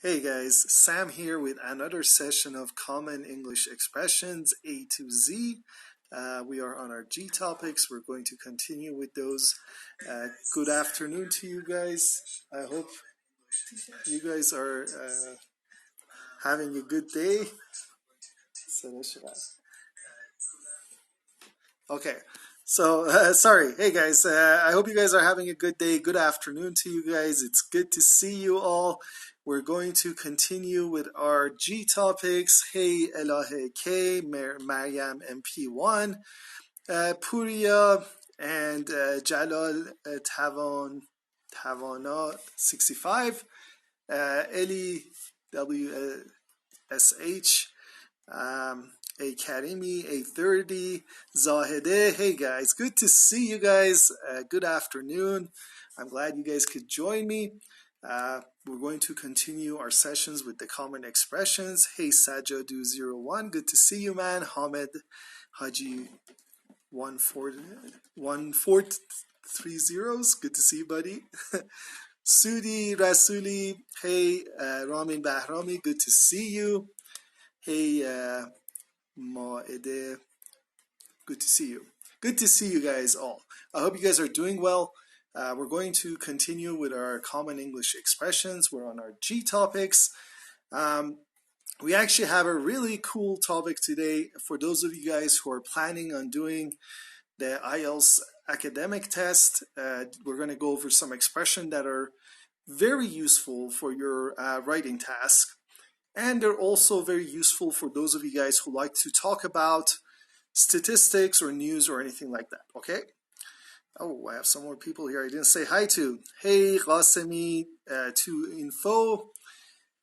Hey guys, Sam here with another session of Common English Expressions A to Z. We are on our G topics. We're going to continue with those. Good afternoon to you guys. I hope you guys are having a good day. Okay, so sorry. Hey guys, I hope you guys are having a good day. Good afternoon to you guys. It's good to see you all. We're going to continue with our G topics. Hey Elahe K, Maryam MP1, Puria, and Jalal Tawana 65, Eli WSH, A Karimi, A30, Zahede. Hey guys, good to see you guys. Good afternoon. I'm glad you guys could join me. We're going to continue our sessions with the common expressions. Hey Sajadu01, good to see you, man. Hamed Haji 1430, good to see you, buddy. Sudi Rasuli, hey Ramin Bahrami, good to see you. Hey Maede, good to see you. Good to see you guys all. I hope you guys are doing well. We're going to continue with our common English expressions. We're on our G topics. We actually have a really cool topic today for those of you guys who are planning on doing the IELTS academic test. We're going to go over some expressions that are very useful for your writing task. And they're also very useful for those of you guys who like to talk about statistics or news or anything like that, okay? Oh, I have some more people here I didn't say hi to. Hey, Qasemi to Info,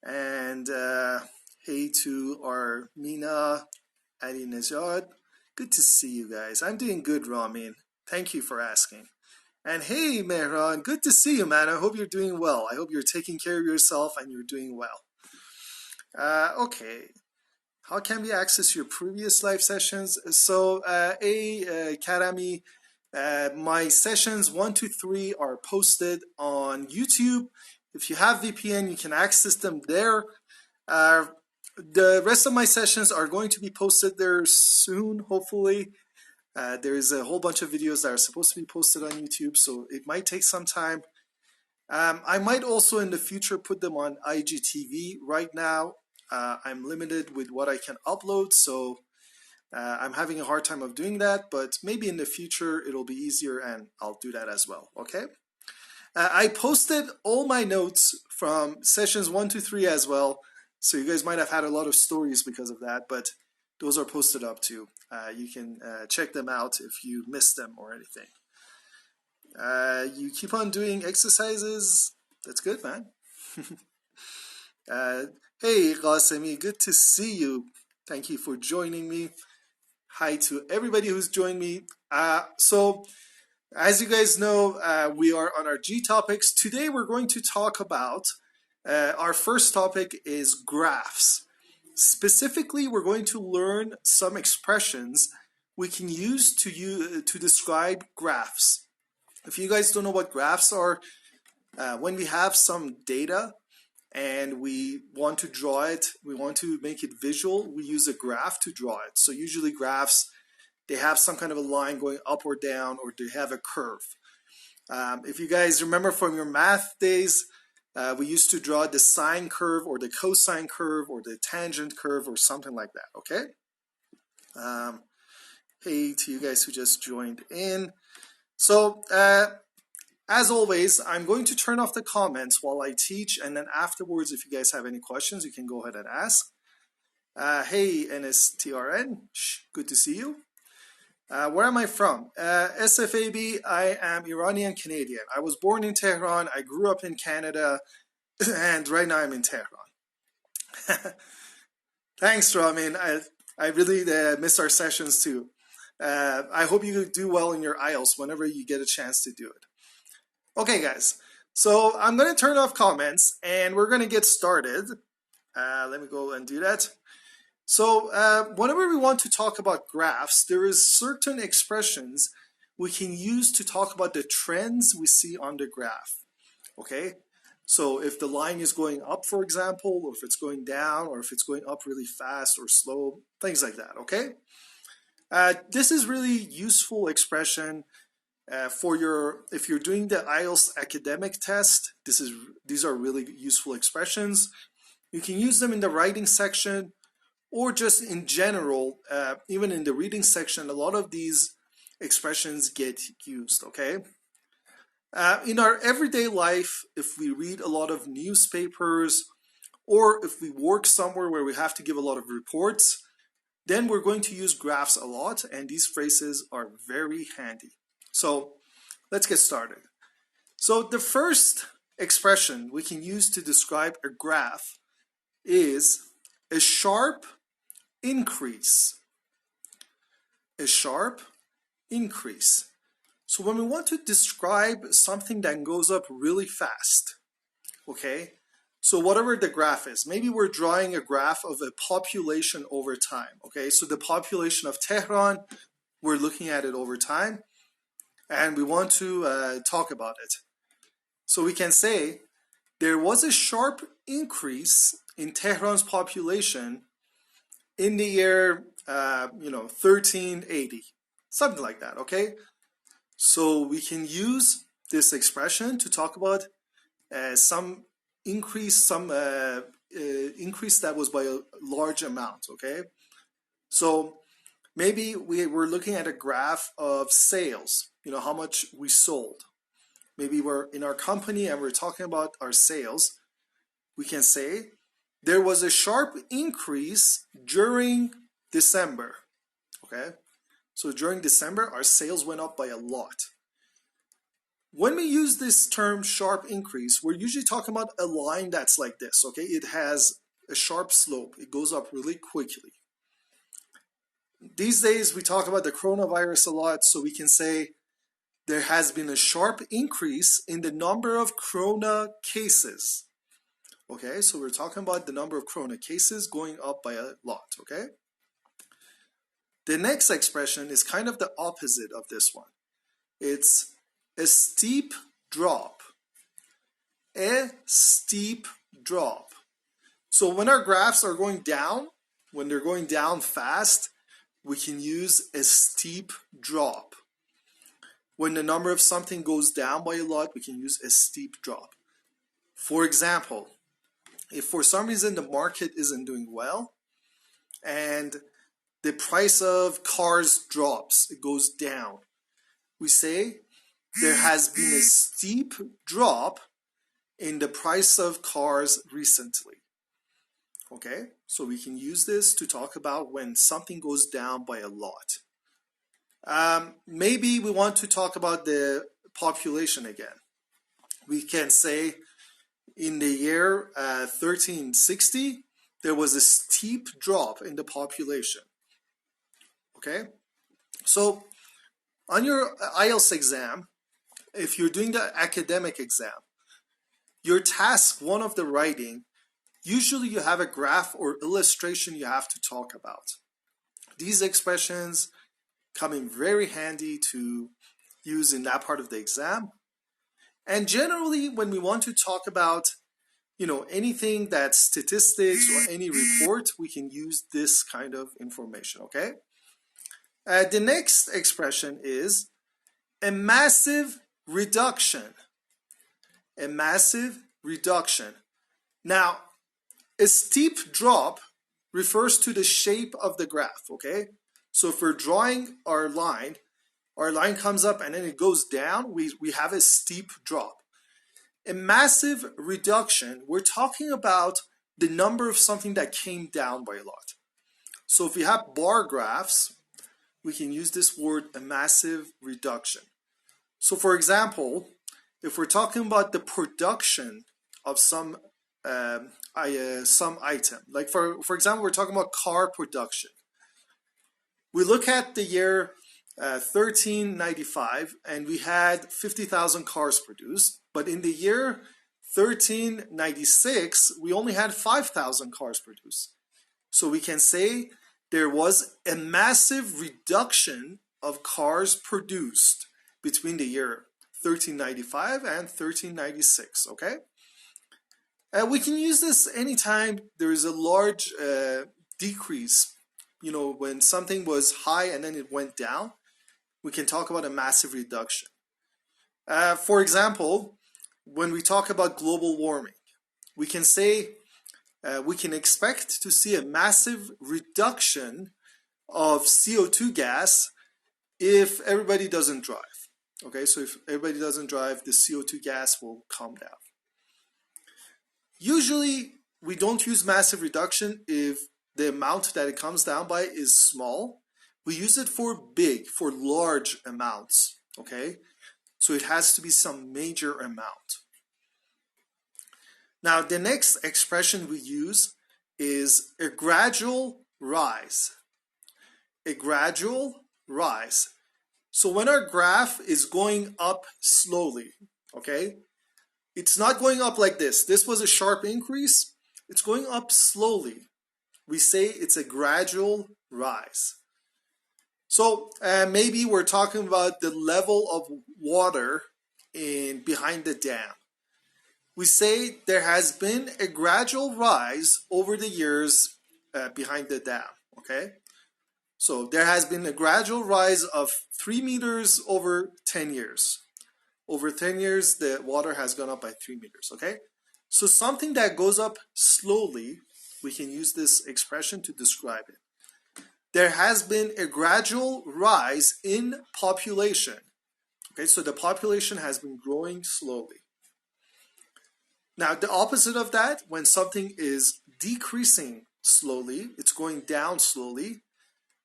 and hey to Armina Ali Najad. Good to see you guys. I'm doing good, Ramin. Thank you for asking. And hey, Mehran, good to see you, man. I hope you're doing well. I hope you're taking care of yourself and you're doing well. Okay. How can we access your previous live sessions? So, Karami, my sessions 1 to 3 are posted on YouTube. If you have VPN, you can access them there. The rest of my sessions are going to be posted there soon, hopefully. There's a whole bunch of videos that are supposed to be posted on YouTube, so it might take some time. I might also in the future put them on IGTV. Right now, I'm limited with what I can upload, so I'm having a hard time of doing that, but maybe in the future it'll be easier and I'll do that as well, okay? I posted all my notes from sessions 1 to 3 as well, so you guys might have had a lot of stories because of that, but those are posted up too. You can check them out if you missed them or anything. You keep on doing exercises. That's good, man. Hey, Qasemi, good to see you. Thank you for joining me. Hi to everybody who's joined me. So, as you guys know, we are on our G topics. Today we're going to talk about, our first topic is graphs. Specifically, we're going to learn some expressions we can use to describe graphs. If you guys don't know what graphs are, when we have some data and we want to draw it, we want to make it visual, we use a graph to draw it. So usually graphs, they have some kind of a line going up or down, or they have a curve. If you guys remember from your math days, we used to draw the sine curve or the cosine curve or the tangent curve or something like that, okay? Hey to you guys who just joined in. So, as always, I'm going to turn off the comments while I teach, and then afterwards, if you guys have any questions, you can go ahead and ask. Hey, NSTRN, good to see you. Where am I from? SFAB, I am Iranian Canadian. I was born in Tehran, I grew up in Canada, and right now I'm in Tehran. Thanks, Ramin. I really miss our sessions too. I hope you do well in your IELTS whenever you get a chance to do it. Okay, guys, so I'm going to turn off comments and we're going to get started. Let me go and do that. So whenever we want to talk about graphs, there is certain expressions we can use to talk about the trends we see on the graph. Okay, So if the line is going up, for example, or if it's going down, or if it's going up really fast or slow, things like that, okay? This is really useful expression if you're doing the IELTS academic test. These are really useful expressions. You can use them in the writing section or just in general, even in the reading section. A lot of these expressions get used, okay? In our everyday life, if we read a lot of newspapers or if we work somewhere where we have to give a lot of reports, then we're going to use graphs a lot, and these phrases are very handy. So let's get started. So the first expression we can use to describe a graph is a sharp increase. A sharp increase. So when we want to describe something that goes up really fast, okay? So whatever the graph is, maybe we're drawing a graph of a population over time, okay? So the population of Tehran, we're looking at it over time, and we want to talk about it. So we can say there was a sharp increase in Tehran's population in the year, 1380, something like that, okay? So we can use this expression to talk about some increase that was by a large amount, okay? So maybe we were looking at a graph of sales, how much we sold. Maybe we're in our company and we're talking about our sales. We can say there was a sharp increase during December, okay? So during December, our sales went up by a lot. When we use this term sharp increase, we're usually talking about a line that's like this, okay? It has a sharp slope. It goes up really quickly. These days, we talk about the coronavirus a lot, so we can say there has been a sharp increase in the number of corona cases. Okay, so we're talking about the number of corona cases going up by a lot, okay? The next expression is kind of the opposite of this one. It's a steep drop. A steep drop. So when our graphs are going down, when they're going down fast, we can use a steep drop. When the number of something goes down by a lot, we can use a steep drop. For example, if for some reason the market isn't doing well and the price of cars drops, it goes down, we say there has been a steep drop in the price of cars recently. Okay, so we can use this to talk about when something goes down by a lot. Maybe we want to talk about the population again. We can say in the year 1360, there was a steep drop in the population. Okay, so on your IELTS exam, if you're doing the academic exam, your task one of the writing, usually you have a graph or illustration you have to talk about. These expressions come in very handy to use in that part of the exam. And generally, when we want to talk about, anything that's statistics or any report, we can use this kind of information, okay? The next expression is a massive reduction. A massive reduction. Now, a steep drop refers to the shape of the graph, okay? So if we're drawing our line comes up and then it goes down, we have a steep drop. A massive reduction, we're talking about the number of something that came down by a lot. So if we have bar graphs, we can use this word, a massive reduction. So for example, if we're talking about the production of some item, like for example, we're talking about car production. We look at the year 1395 and we had 50,000 cars produced, but in the year 1396, we only had 5,000 cars produced. So we can say there was a massive reduction of cars produced between the year 1395 and 1396, okay? We can use this anytime there is a large decrease. You know, when something was high and then it went down, we can talk about a massive reduction. For example, when we talk about global warming, we can say we can expect to see a massive reduction of CO2 gas if everybody doesn't drive. Okay, so if everybody doesn't drive, the CO2 gas will come down. Usually, we don't use massive reduction if the amount that it comes down by is small. We use it for large amounts, okay? So it has to be some major amount. Now, the next expression we use is a gradual rise. A gradual rise. So when our graph is going up slowly, okay, it's not going up like this. This was a sharp increase. It's going up slowly. We say it's a gradual rise. So maybe we're talking about the level of water behind the dam. We say there has been a gradual rise over the years behind the dam, okay? So there has been a gradual rise of 3 meters over 10 years. Over 10 years, the water has gone up by 3 meters, okay? So something that goes up slowly, we can use this expression to describe it. There has been a gradual rise in population. Okay, so the population has been growing slowly. Now, the opposite of that, when something is decreasing slowly, it's going down slowly,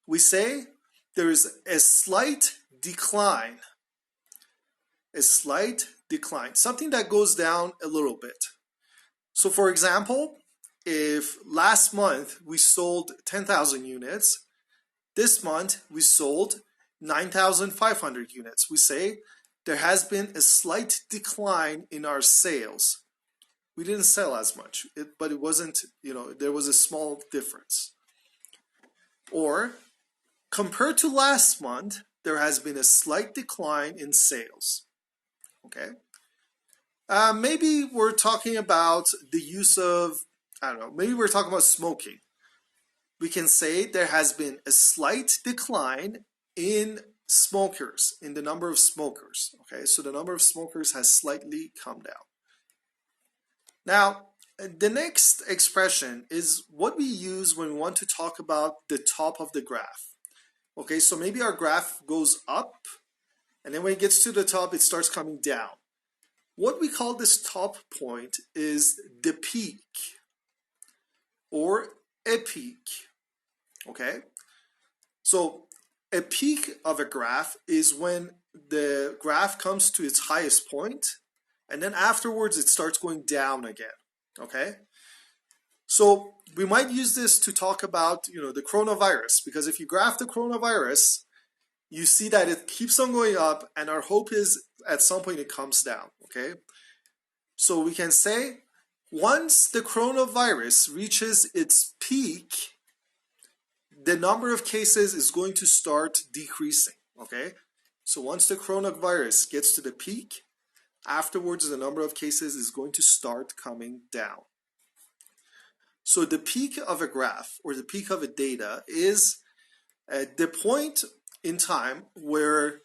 we say there is a slight decline. A slight decline, something that goes down a little bit. So for example, if last month we sold 10,000 units, this month we sold 9,500 units. We say there has been a slight decline in our sales. We didn't sell as much, but it wasn't, there was a small difference. Or compared to last month, there has been a slight decline in sales. Okay. Maybe we're talking about the use of, maybe we're talking about smoking. We can say there has been a slight decline in smokers, in the number of smokers. Okay, so the number of smokers has slightly come down. Now, the next expression is what we use when we want to talk about the top of the graph. Okay, so maybe our graph goes up, and then when it gets to the top, it starts coming down. What we call this top point is the peak or a peak. Okay? So a peak of a graph is when the graph comes to its highest point, and then afterwards it starts going down again. Okay? So we might use this to talk about, the coronavirus, because if you graph the coronavirus, you see that it keeps on going up, and our hope is at some point it comes down, okay? So we can say once the coronavirus reaches its peak, the number of cases is going to start decreasing, okay? So once the coronavirus gets to the peak, afterwards the number of cases is going to start coming down. So the peak of a graph or the peak of a data is the point in time where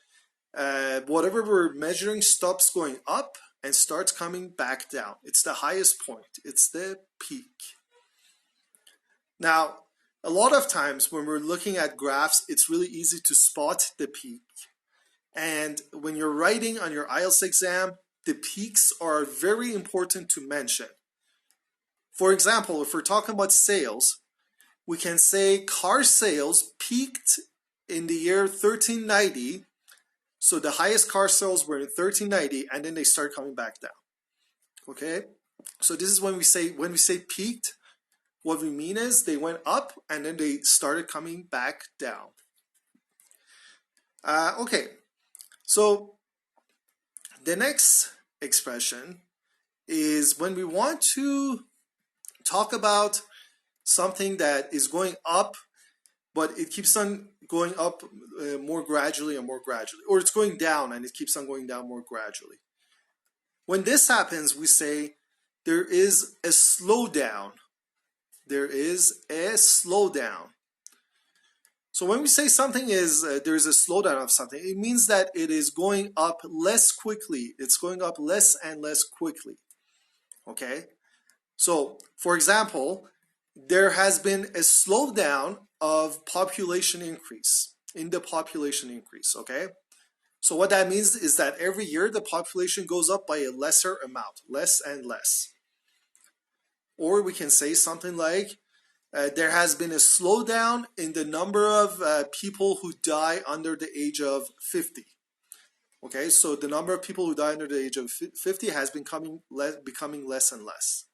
whatever we're measuring stops going up and starts coming back down. It's the highest point. It's the peak. Now, a lot of times when we're looking at graphs, it's really easy to spot the peak. And when you're writing on your IELTS exam, the peaks are very important to mention. For example, if we're talking about sales, we can say car sales peaked in the year 1390. So the highest car sales were in 1390, and then they start coming back down. Okay? So this is when we say peaked, what we mean is they went up and then they started coming back down. Okay. So the next expression is when we want to talk about something that is going up, but it keeps on going up more gradually and more gradually, or it's going down and it keeps on going down more gradually. When this happens, we say there is a slowdown. There is a slowdown. So when we say something is, there's a slowdown of something, it means that it is going up less quickly. It's going up less and less quickly. Okay? So, for example, there has been a slowdown of population increase, in the population increase, okay? So what that means is that every year the population goes up by a lesser amount, less and less. Or we can say something like, there has been a slowdown in the number of people who die under the age of 50. Okay, so the number of people who die under the age of 50 has been becoming less and less.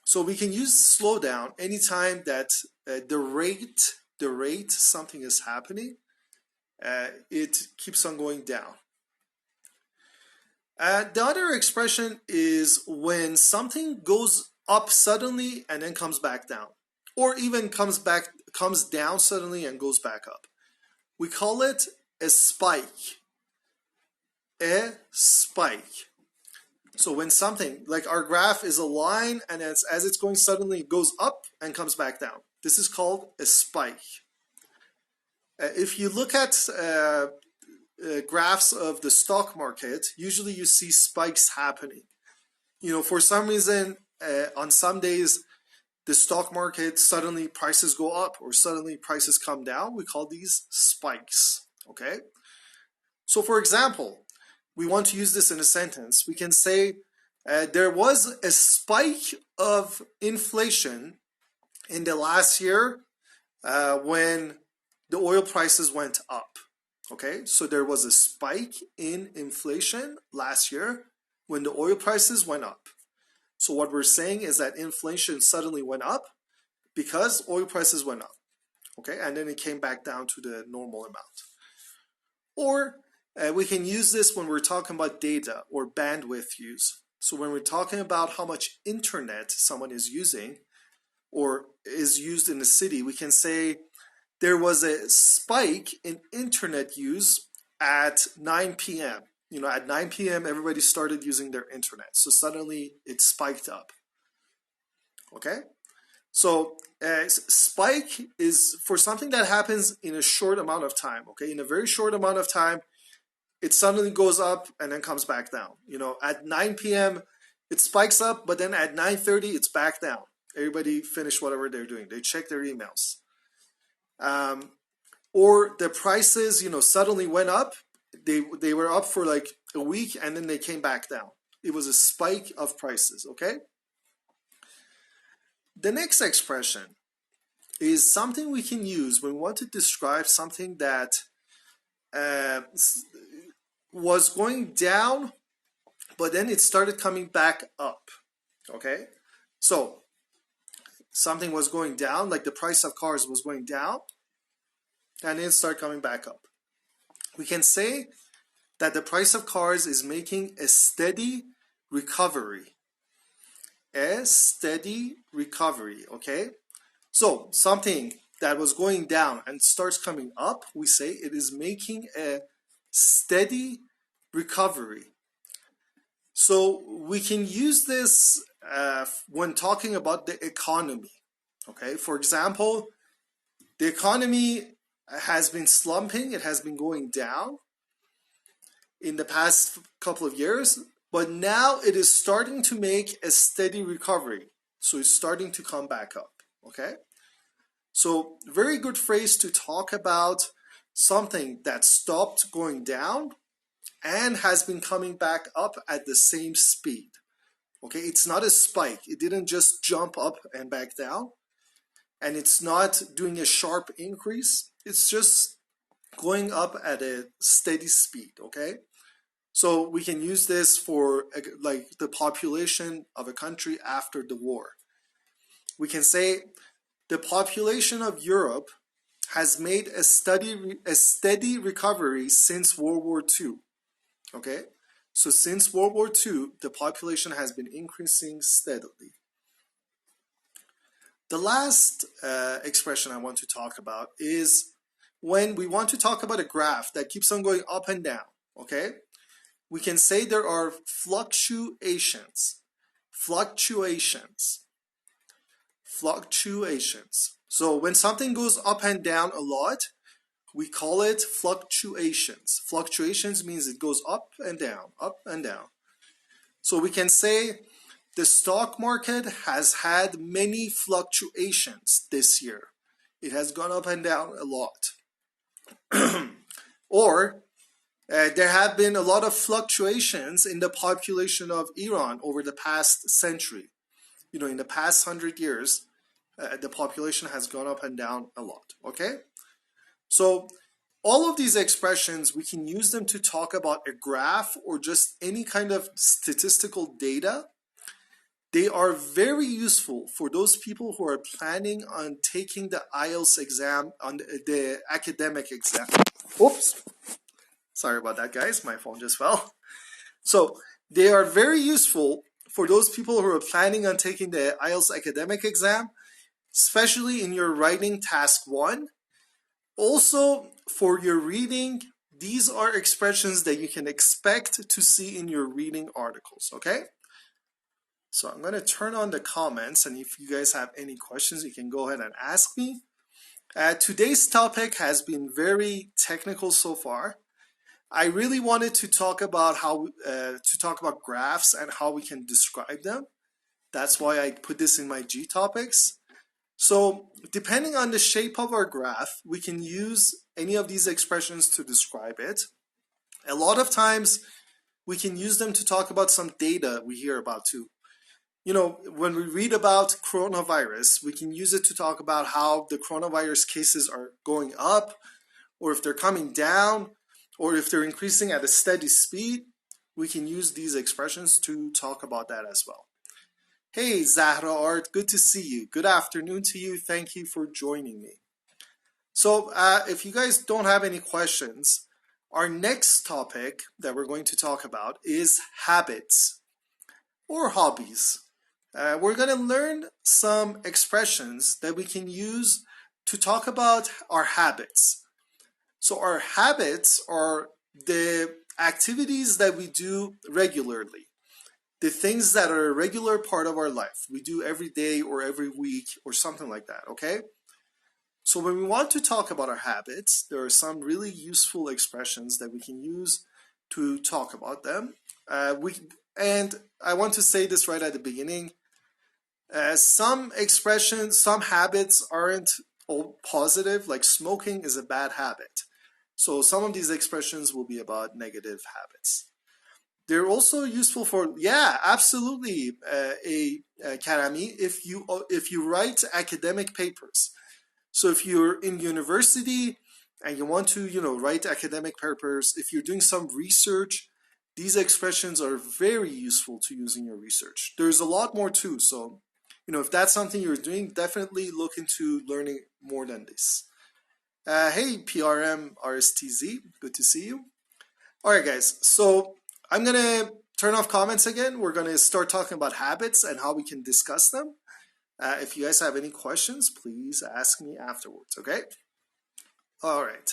So we can use slowdown anytime that the rate something is happening, it keeps on going down. The other expression is when something goes up suddenly and then comes back down, or even comes down suddenly and goes back up. We call it a spike. A spike. So when something, like our graph is a line, and as it's going suddenly, it goes up and comes back down. This is called a spike. If you look at graphs of the stock market, usually you see spikes happening. You know, for some reason, on some days, the stock market, suddenly prices go up or suddenly prices come down. We call these spikes, okay? So for example, we want to use this in a sentence. We can say there was a spike of inflation in the last year when the oil prices went up. Okay, so there was a spike in inflation last year when the oil prices went up. So what we're saying is that inflation suddenly went up because oil prices went up. Okay, and then it came back down to the normal amount. Or we can use this when we're talking about data or bandwidth use. So when we're talking about how much internet someone is using or is used in the city, we can say there was a spike in internet use at 9 p.m. You know, at 9 p.m. everybody started using their internet. So suddenly it spiked up. Okay? So spike is for something that happens in a short amount of time. Okay? In a very short amount of time, it suddenly goes up and then comes back down. You know, at 9 p.m. it spikes up, but then at 9:30 it's back down. Everybody finished whatever they're doing. They check their emails. Or the prices, you know, suddenly went up. They were up for like a week and then they came back down. It was a spike of prices, okay? The next expression is something we can use when we want to describe something that was going down, but then it started coming back up, okay? So something was going down, like the price of cars was going down, and then start coming back up. We can say that the price of cars is making a steady recovery. A steady recovery, okay? So something that was going down and starts coming up, we say it is making a steady recovery. So we can use this when talking about the economy, okay? For example, the economy has been slumping, it has been going down in the past couple of years, but now it is starting to make a steady recovery. So it's starting to come back up, okay? So very good phrase to talk about something that stopped going down and has been coming back up at the same speed, okay? It's not a spike. It didn't just jump up and back down, and it's not doing a sharp increase. It's just going up at a steady speed, okay? So we can use this for like the population of a country after the war. We can say the population of Europe has made a steady recovery since World War II, okay? So since World War II, the population has been increasing steadily. The last expression I want to talk about is when we want to talk about a graph that keeps on going up and down, okay? We can say there are fluctuations. Fluctuations. Fluctuations. So when something goes up and down a lot, we call it fluctuations. Fluctuations means it goes up and down, up and down. So we can say the stock market has had many fluctuations this year. It has gone up and down a lot. Or there have been a lot of fluctuations in the population of Iran over the past century. You know, in the past 100 years, the population has gone up and down a lot, okay? So all of these expressions, we can use them to talk about a graph or just any kind of statistical data. They are very useful for those people who are planning on taking the IELTS exam, on the academic exam. Oops. Sorry about that, guys. My phone just fell. So they are very useful for those people who are planning on taking the IELTS academic exam, especially in your writing task 1. Also, for your reading, these are expressions that you can expect to see in your reading articles, okay? So I'm going to turn on the comments, and if you guys have any questions, you can go ahead and ask me. Today's topic has been very technical so far. I really wanted to talk about graphs and how we can describe them. That's why I put this in my G topics. So depending on the shape of our graph, we can use any of these expressions to describe it. A lot of times we can use them to talk about some data we hear about too. You know, when we read about coronavirus, we can use it to talk about how the coronavirus cases are going up, or if they're coming down, or if they're increasing at a steady speed. We can use these expressions to talk about that as well. Hey, Zahra Art, good to see you. Good afternoon to you. Thank you for joining me. So if you guys don't have any questions, our next topic that we're going to talk about is habits or hobbies. We're going to learn some expressions that we can use to talk about our habits. So our habits are the activities that we do regularly, the things that are a regular part of our life. We do every day or every week or something like that, okay? So when we want to talk about our habits, there are some really useful expressions that we can use to talk about them. And I want to say this right at the beginning. Some expressions, some habits aren't all positive, like smoking is a bad habit. So some of these expressions will be about negative habits. They're also useful for, yeah, absolutely, Karami, if you write academic papers. So if you're in university and you want to, write academic papers, if you're doing some research, these expressions are very useful to use in your research. There's a lot more too, so if that's something you're doing, definitely look into learning more than this. Hey, PRM RSTZ, good to see you. All right, guys, so I'm going to turn off comments again. We're going to start talking about habits and how we can discuss them. If you guys have any questions, please ask me afterwards, okay? All right.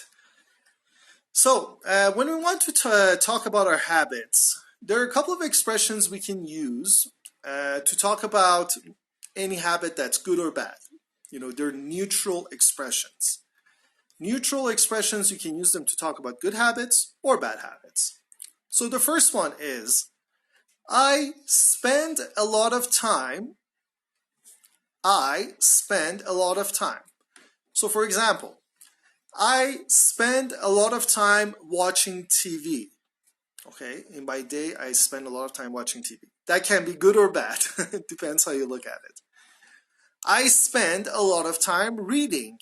So when we want to talk about our habits, there are a couple of expressions we can use to talk about any habit that's good or bad. They're neutral expressions. Neutral expressions, you can use them to talk about good habits or bad habits. So the first one is, I spend a lot of time. I spend a lot of time. So for example, I spend a lot of time watching TV. Okay, in my day, I spend a lot of time watching TV. That can be good or bad. It depends how you look at it. I spend a lot of time reading.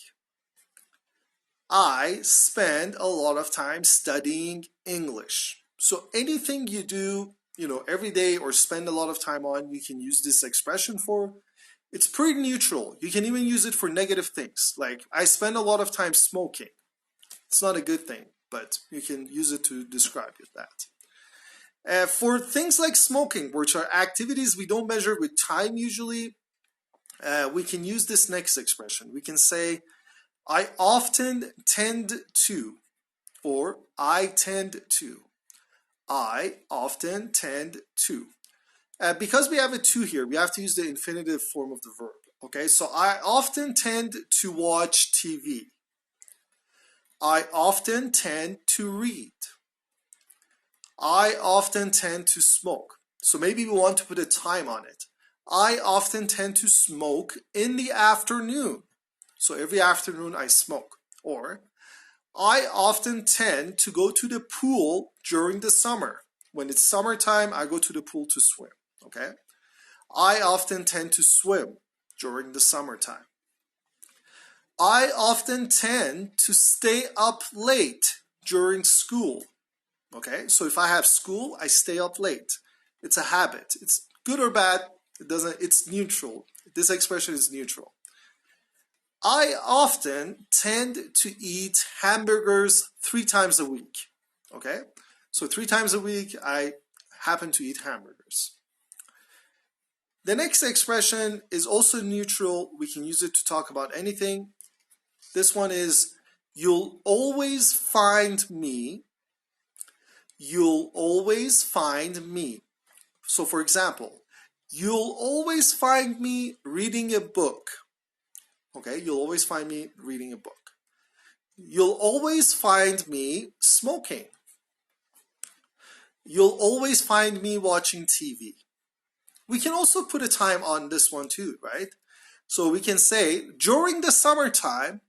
I spend a lot of time studying English. So anything you do, every day or spend a lot of time on, you can use this expression for. It's pretty neutral. You can even use it for negative things. Like, I spend a lot of time smoking. It's not a good thing, but you can use it to describe that. For things like smoking, which are activities we don't measure with time usually, we can use this next expression. We can say, I often tend to, or I tend to. I often tend to. Because we have a to here, we have to use the infinitive form of the verb. Okay, so I often tend to watch TV. I often tend to read. I often tend to smoke. So maybe we want to put a time on it. I often tend to smoke in the afternoon. So every afternoon I smoke. Or I often tend to go to the pool during the summer. When it's summertime, I go to the pool to swim. Okay? I often tend to swim during the summertime. I often tend to stay up late during school. Okay? So if I have school, I stay up late. It's a habit. It's good or bad. It's neutral. This expression is neutral. I often tend to eat hamburgers 3 times a week. Okay? So 3 times a week, I happen to eat hamburgers. The next expression is also neutral. We can use it to talk about anything. This one is, you'll always find me. You'll always find me. So for example, you'll always find me reading a book. Okay, you'll always find me reading a book. You'll always find me smoking. You'll always find me watching TV. We can also put a time on this one too, right? So we can say, during the summertime,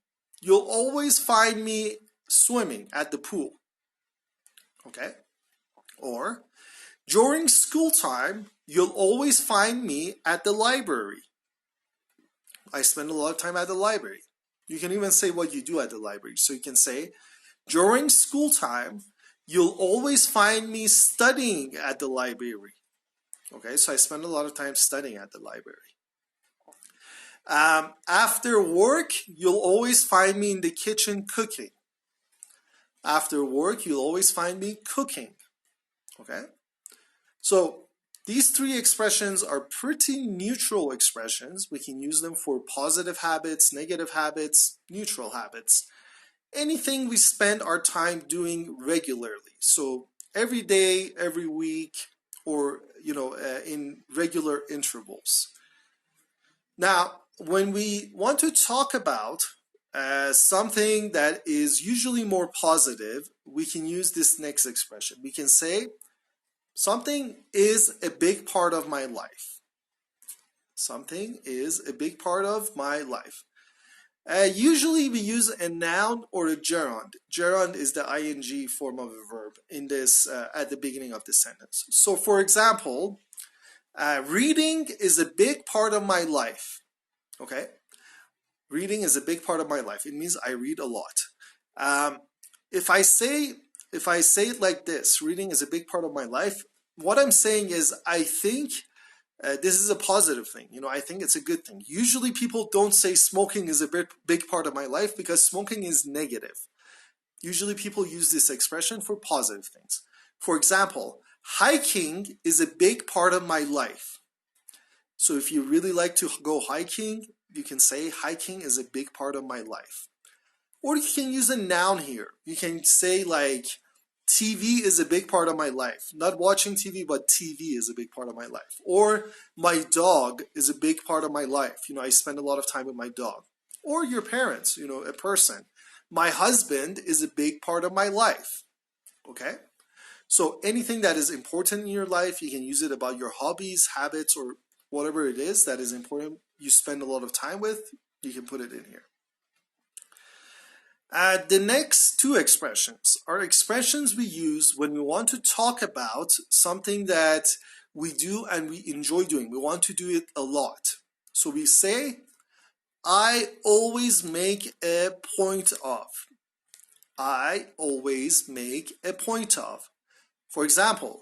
you'll always find me swimming at the pool. Okay? Or, during school time, you'll always find me at the library. I spend a lot of time at the library. You can even say what you do at the library. So you can say, during school time, you'll always find me studying at the library. Okay, so I spend a lot of time studying at the library. After work, you'll always find me in the kitchen cooking. After work, you'll always find me cooking. Okay, so these 3 expressions are pretty neutral expressions. We can use them for positive habits, negative habits, neutral habits. Anything we spend our time doing regularly. So every day, every week, or in regular intervals. Now, when we want to talk about something that is usually more positive, we can use this next expression. We can say, something is a big part of my life. Something is a big part of my life. Usually we use a noun or a gerund. Gerund is the ing form of a verb in this at the beginning of the sentence. So for example, reading is a big part of my life. Okay? Reading is a big part of my life. It means I read a lot. If I say it like this, reading is a big part of my life, what I'm saying is I think this is a positive thing. I think it's a good thing. Usually people don't say smoking is a big part of my life because smoking is negative. Usually people use this expression for positive things. For example, hiking is a big part of my life. So if you really like to go hiking, you can say hiking is a big part of my life. Or you can use a noun here. You can say like, TV is a big part of my life. Not watching TV, but TV is a big part of my life. Or my dog is a big part of my life. I spend a lot of time with my dog. Or your parents, a person. My husband is a big part of my life. Okay? So anything that is important in your life, you can use it about your hobbies, habits, or whatever it is that is important you spend a lot of time with, you can put it in here. The next 2 expressions are expressions we use when we want to talk about something that we do and we enjoy doing. We want to do it a lot. So we say, I always make a point of. I always make a point of. For example,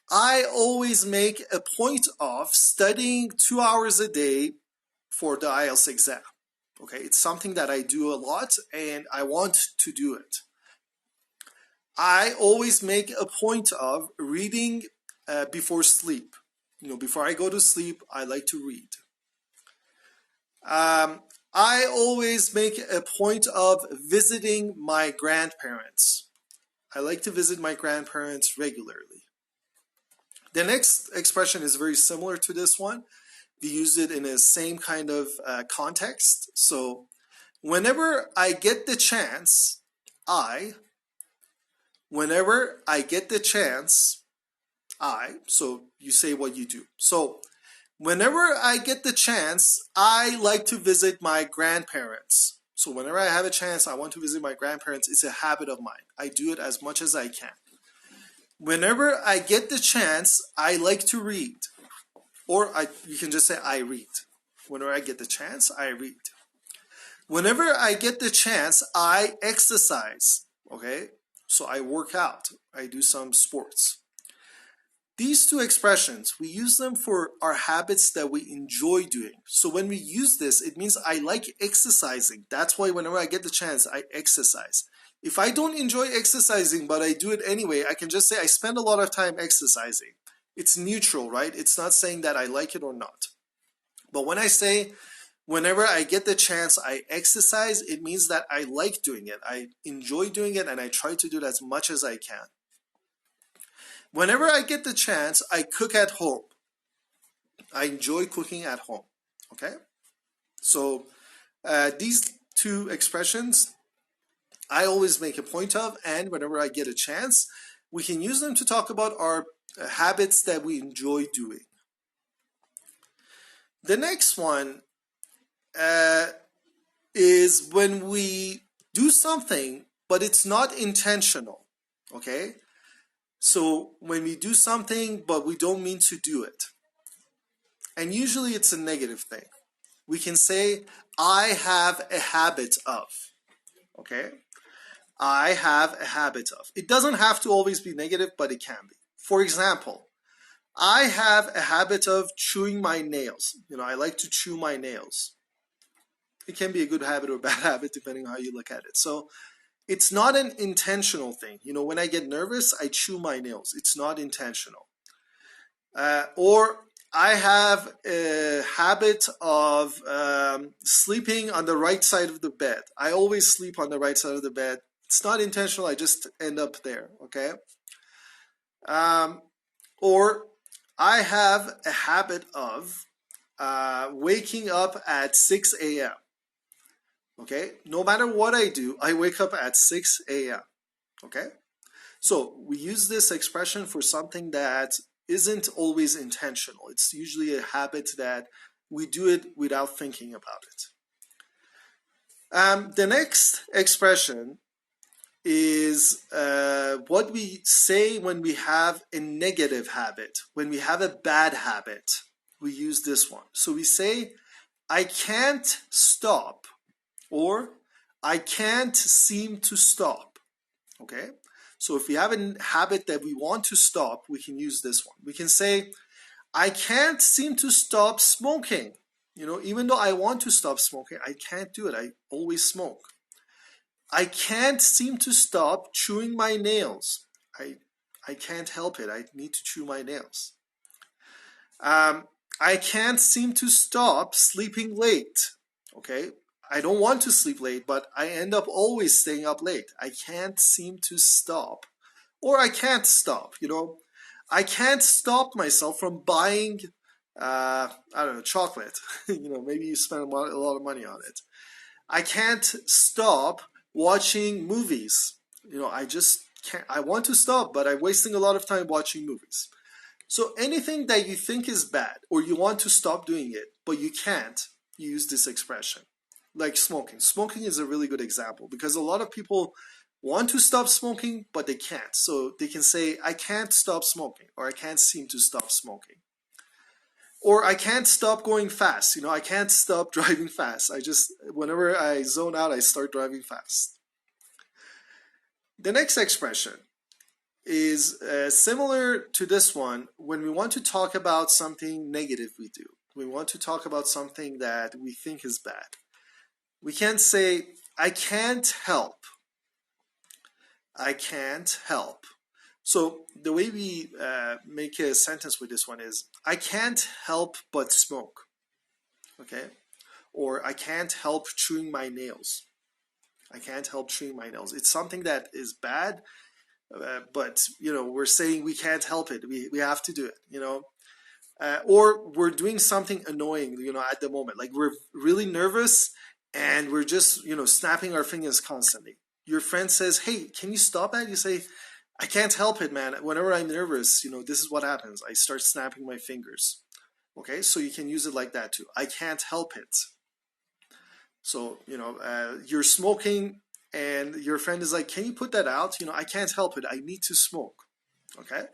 I always make a point of studying 2 hours a day for the IELTS exam. Okay, it's something that I do a lot and I want to do it. I always make a point of reading before sleep. Before I go to sleep, I like to read. I always make a point of visiting my grandparents. I like to visit my grandparents regularly. The next expression is very similar to this one. We use it in the same kind of context. So whenever I get the chance, whenever I get the chance, so you say what you do. So whenever I get the chance, I like to visit my grandparents. So whenever I have a chance, I want to visit my grandparents. It's a habit of mine. I do it as much as I can. Whenever I get the chance, I like to read. Or you can just say I read. Whenever I get the chance, I read. Whenever I get the chance, I exercise. Okay? So I work out. I do some sports. These two expressions, we use them for our habits that we enjoy doing. So when we use this, it means I like exercising. That's why whenever I get the chance, I exercise. If I don't enjoy exercising, but I do it anyway, I can just say I spend a lot of time exercising. It's neutral, right? It's not saying that I like it or not. But when I say, whenever I get the chance, I exercise, it means that I like doing it. I enjoy doing it, and I try to do it as much as I can. Whenever I get the chance, I cook at home. I enjoy cooking at home. Okay? So these two expressions, I always make a point of, and whenever I get a chance, we can use them to talk about our habits that we enjoy doing. The next one is when we do something, but it's not intentional. Okay? So when we do something, but we don't mean to do it. And usually it's a negative thing. We can say, I have a habit of. Okay? I have a habit of. It doesn't have to always be negative, but it can be. For example, I have a habit of chewing my nails. I like to chew my nails. It can be a good habit or a bad habit depending on how you look at it. So it's not an intentional thing. When I get nervous, I chew my nails. It's not intentional. Or I have a habit of sleeping on the right side of the bed. I always sleep on the right side of the bed. It's not intentional. I just end up there. Okay. Or I have a habit of waking up at 6 a.m. Okay, no matter what I do, I wake up at 6 a.m. Okay, so we use this expression for something that isn't always intentional. It's usually a habit that we do it without thinking about it. The next expression is what we say when we have a negative habit. When we have a bad habit, we use this one. So we say, I can't stop, or I can't seem to stop. Okay? So if we have a habit that we want to stop, we can use this one. We can say, I can't seem to stop smoking. Even though I want to stop smoking, I can't do it. I always smoke. I can't seem to stop chewing my nails. I can't help it. I need to chew my nails. I can't seem to stop sleeping late. Okay? I don't want to sleep late, but I end up always staying up late. I can't seem to stop. Or I can't stop, I can't stop myself from buying, chocolate. Maybe you spend a lot of money on it. I can't stop watching movies. I just can't. I want to stop, but I'm wasting a lot of time watching movies. So anything that you think is bad, or you want to stop doing it, but you can't, you use this expression. Like smoking. Smoking is a really good example because a lot of people want to stop smoking, but they can't. So they can say, I can't stop smoking, or I can't seem to stop smoking. Or I can't stop going fast. I can't stop driving fast. Whenever I zone out, I start driving fast. The next expression is similar to this one when we want to talk about something negative we do. We want to talk about something that we think is bad. We can say, I can't help. I can't help. So the way we make a sentence with this one is, I can't help but smoke. Okay? Or I can't help chewing my nails. I can't help chewing my nails. It's something that is bad, but we're saying we can't help it. We have to do it. Or we're doing something annoying, at the moment. Like we're really nervous and we're just, snapping our fingers constantly. Your friend says, "Hey, can you stop that?" You say, "I can't help it, man. Whenever I'm nervous, this is what happens. I start snapping my fingers." Okay, so you can use it like that too. I can't help it. So, you're smoking and your friend is like, "Can you put that out?" I can't help it. I need to smoke. Okay?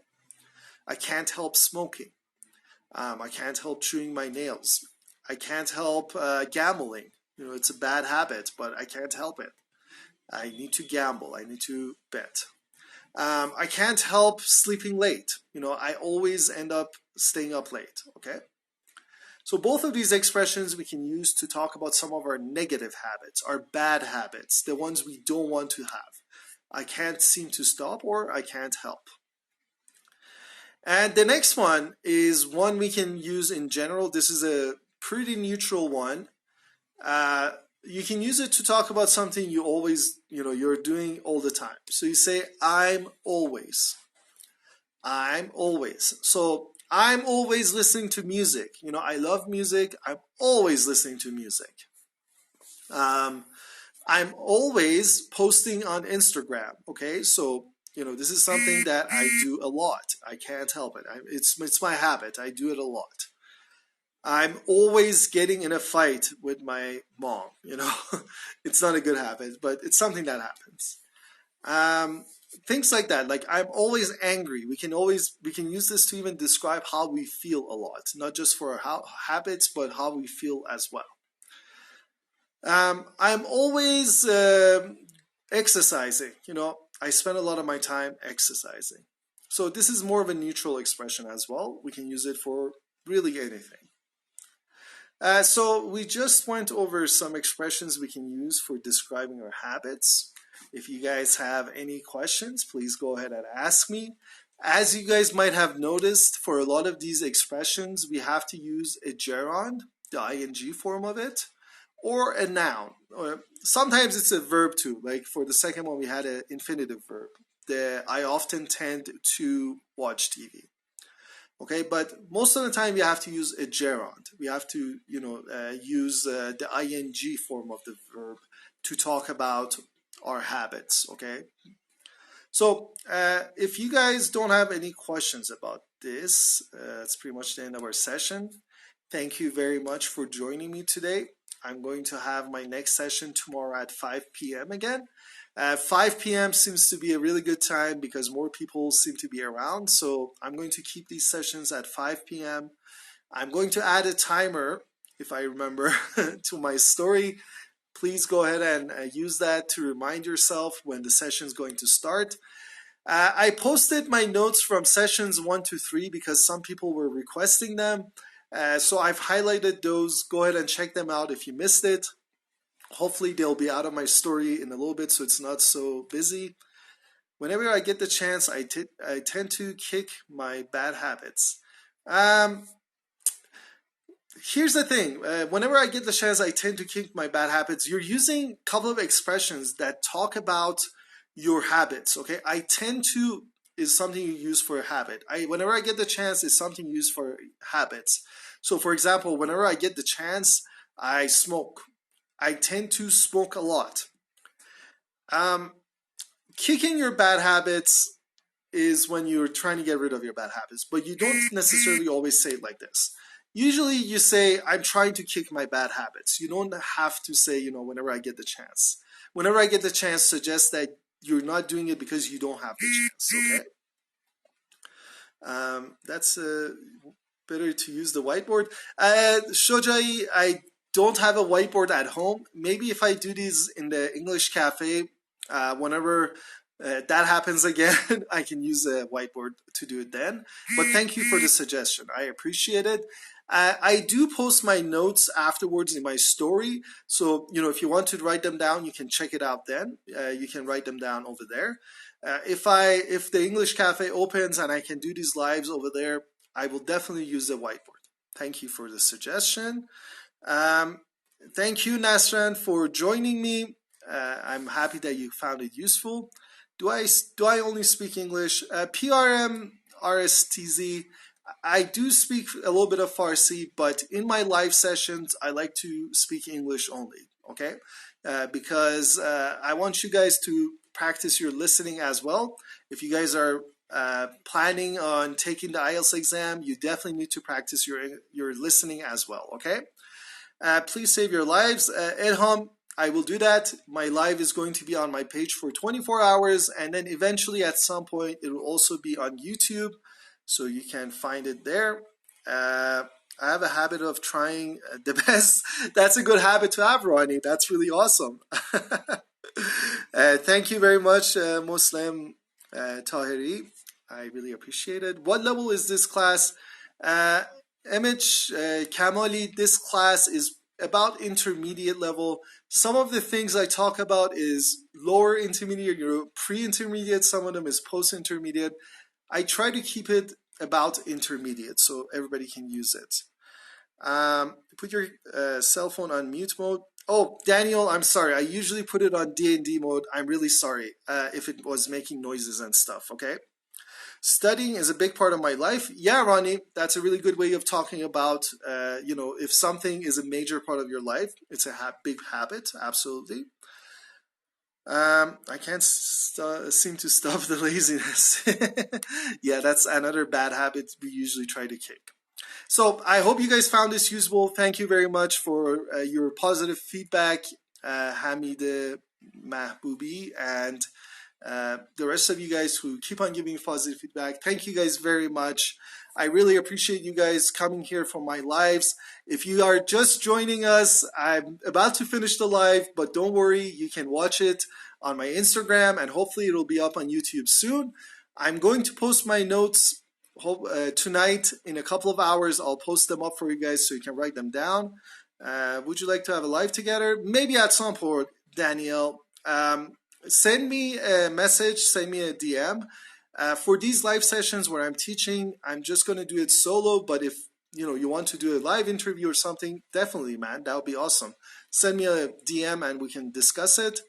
I can't help smoking. I can't help chewing my nails. I can't help gambling. It's a bad habit, but I can't help it. I need to gamble. I need to bet. I can't help sleeping late. I always end up staying up late. Okay? So both of these expressions we can use to talk about some of our negative habits, our bad habits, the ones we don't want to have. I can't seem to stop, or I can't help. And the next one is one we can use in general. This is a pretty neutral one. You can use it to talk about something you always, you're doing all the time. So you say, I'm always. I'm always. So I'm always listening to music. I love music. I'm always listening to music. I'm always posting on Instagram. Okay, so this is something that I do a lot. I can't help it. It's my habit. I do it a lot. I'm always getting in a fight with my mom. It's not a good habit, but it's something that happens. Things like that. Like I'm always angry. We can use this to even describe how we feel a lot, not just for our habits, but how we feel as well. I'm always exercising. I spend a lot of my time exercising. So this is more of a neutral expression as well. We can use it for really anything. So we just went over some expressions we can use for describing our habits. If you guys have any questions, please go ahead and ask me. As you guys might have noticed, for a lot of these expressions, we have to use a gerund, the ing form of it, or a noun. Or sometimes it's a verb too. Like for the second one, we had an infinitive verb. I often tend to watch TV. Okay, but most of the time we have to use a gerund. We have to, use the ing form of the verb to talk about our habits. Okay, so if you guys don't have any questions about this, that's pretty much the end of our session. Thank you very much for joining me today. I'm going to have my next session tomorrow at 5 p.m. again. 5 p.m. seems to be a really good time because more people seem to be around. So I'm going to keep these sessions at 5 p.m. I'm going to add a timer, if I remember, to my story. Please go ahead and use that to remind yourself when the session is going to start. I posted my notes from sessions 1 to 3 because some people were requesting them. So I've highlighted those. Go ahead and check them out if you missed it. Hopefully they'll be out of my story in a little bit so it's not so busy. Whenever I get the chance, I tend to kick my bad habits. Here's the thing. Whenever I get the chance, I tend to kick my bad habits. You're using a couple of expressions that talk about your habits. Okay, I tend to is something you use for a habit. Whenever I get the chance is something used for habits. So for example, whenever I get the chance, I smoke. I tend to smoke a lot. Kicking your bad habits is when you're trying to get rid of your bad habits, but you don't necessarily always say it like this. Usually you say, I'm trying to kick my bad habits. You don't have to say, whenever I get the chance. Whenever I get the chance suggests that you're not doing it because you don't have the chance, okay? That's better to use the whiteboard. Shojai, I don't have a whiteboard at home. Maybe if I do these in the English cafe, whenever that happens again, I can use a whiteboard to do it then. But thank you for the suggestion. I appreciate it. I do post my notes afterwards in my story. So, if you want to write them down, you can check it out then. You can write them down over there. If the English cafe opens and I can do these lives over there, I will definitely use the whiteboard. Thank you for the suggestion. Thank you, Nasran, for joining me. I'm happy that you found it useful. Do I only speak English? PRM, RSTZ, I do speak a little bit of Farsi, but in my live sessions, I like to speak English only, okay? Because I want you guys to practice your listening as well. If you guys are planning on taking the IELTS exam, you definitely need to practice your listening as well, okay? Please save your lives. Edham, I will do that. My live is going to be on my page for 24 hours, and then eventually at some point it will also be on YouTube, so you can find it there. I have a habit of trying the best. That's a good habit to have, Ronnie. That's really awesome. Thank you very much, Muslim Tahiri. I really appreciate it. What level is this class? Kamali, this class is about intermediate level. Some of the things I talk about is lower intermediate, pre-intermediate, some of them is post-intermediate. I try to keep it about intermediate so everybody can use it. Put your cell phone on mute mode. Oh, Daniel, I'm sorry. I usually put it on D&D mode. I'm really sorry if it was making noises and stuff, okay? Studying is a big part of my life. Yeah, Ronnie, that's a really good way of talking about, if something is a major part of your life, it's a big habit, absolutely. I can't seem to stop the laziness. Yeah, that's another bad habit we usually try to kick. So I hope you guys found this useful. Thank you very much for your positive feedback, Hamid Mahboubi, and the rest of you guys who keep on giving positive feedback. Thank you guys very much. I really appreciate you guys coming here for my lives. If you are just joining us, I'm about to finish the live, but don't worry, you can watch it on my Instagram, and hopefully it'll be up on YouTube soon. I'm going to post my notes tonight. In a couple of hours, I'll post them up for you guys so you can write them down. Would you like to have a live together? Maybe at some point, Danielle. Send me a message, send me a DM. For these live sessions where I'm teaching, I'm just going to do it solo, but if you want to do a live interview or something, definitely, man, that would be awesome. Send me a DM and we can discuss it.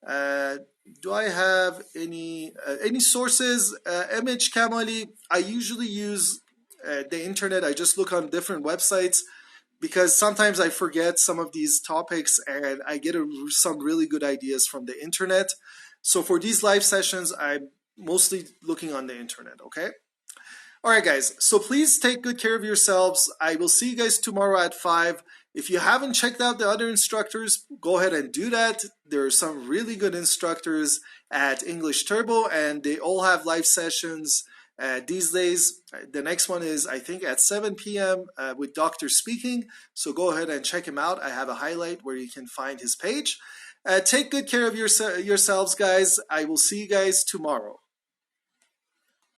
Do I have any sources? MH Kamali, I usually use the internet. I just look on different websites because sometimes I forget some of these topics and I get some really good ideas from the internet. So for these live sessions, I'm mostly looking on the internet, okay? All right, guys. So please take good care of yourselves. I will see you guys tomorrow at 5. If you haven't checked out the other instructors, go ahead and do that. There are some really good instructors at EnglishTurbo, and they all have live sessions these days. The next one is, I think, at 7 p.m. With Dr. Speaking. So go ahead and check him out. I have a highlight where you can find his page. Take good care of yourselves, guys. I will see you guys tomorrow.